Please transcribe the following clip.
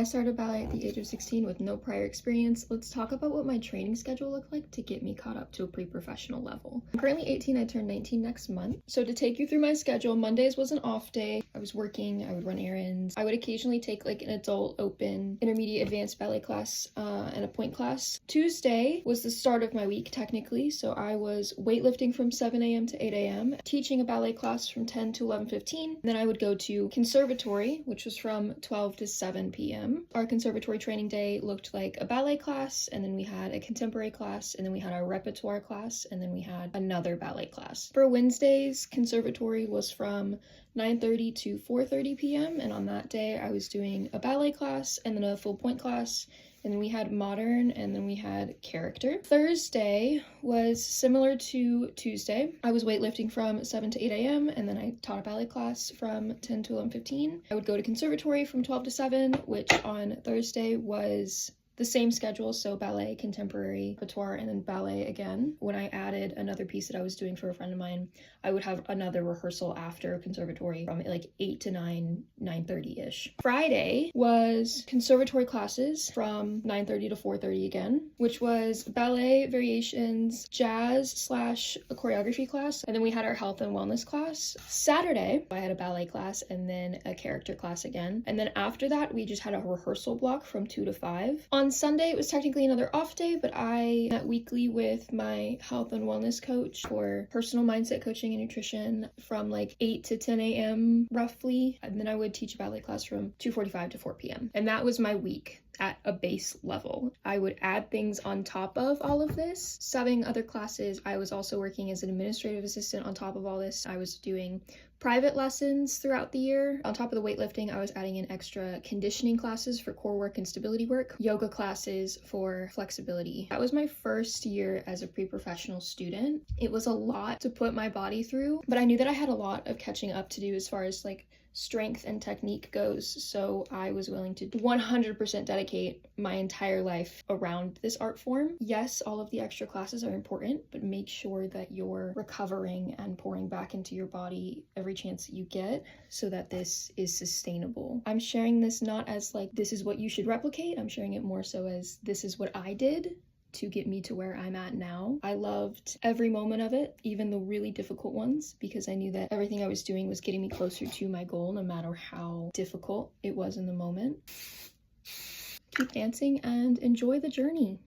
I started ballet at the age of 16 with no prior experience. Let's talk about what my training schedule looked like to get me caught up to a pre-professional level. I'm currently 18, I turn 19 next month. So to take you through my schedule, Mondays was an off day. I was working, I would run errands. I would occasionally take like an adult, open, intermediate, advanced ballet class and a point class. Tuesday was the start of my week technically, so I was weightlifting from 7 a.m. to 8 a.m., teaching a ballet class from 10 to 11:15. Then I would go to conservatory, which was from 12 to 7 p.m. Our conservatory training day looked like a ballet class, and then we had a contemporary class, and then we had our repertoire class, and then we had another ballet class. For Wednesdays, conservatory was from 9:30 to 4:30 p.m. and on that day I was doing a ballet class and then a full point class, and then we had modern, and then we had character. Thursday was similar to Tuesday. I was weightlifting from 7 to 8 a.m. and then I taught a ballet class from 10 to 11:15. I would go to conservatory from 12 to 7, which on Thursday was the same schedule, so ballet, contemporary, repertoire, and then ballet again. When I added another piece that I was doing for a friend of mine, I would have another rehearsal after conservatory from like 8 to 9:30-ish. Friday was conservatory classes from 9:30 to 4:30 again, which was ballet, variations, jazz / a choreography class, and then we had our health and wellness class. Saturday, I had a ballet class and then a character class again, and then after that, we just had a rehearsal block from 2 to 5. On Sunday, it was technically another off day, but I met weekly with my health and wellness coach for personal mindset coaching and nutrition from like 8 to 10 a.m. roughly. And then I would teach a ballet class from 2:45 to 4 p.m. And that was my week at a base level. I would add things on top of all of this. Subbing other classes, I was also working as an administrative assistant on top of all this. I was doing private lessons throughout the year. On top of the weightlifting, I was adding in extra conditioning classes for core work and stability work, yoga classes for flexibility. That was my first year as a pre-professional student. It was a lot to put my body through, but I knew that I had a lot of catching up to do as far as like strength and technique goes, so I was willing to 100% dedicate my entire life around this art form. Yes, all of the extra classes are important, but make sure that you're recovering and pouring back into your body every chance that you get so that this is sustainable. I'm sharing this not as like this is what you should replicate. I'm sharing it more so as this is what I did to get me to where I'm at now. I loved every moment of it, even the really difficult ones, because I knew that everything I was doing was getting me closer to my goal, no matter how difficult it was in the moment. Keep dancing and enjoy the journey.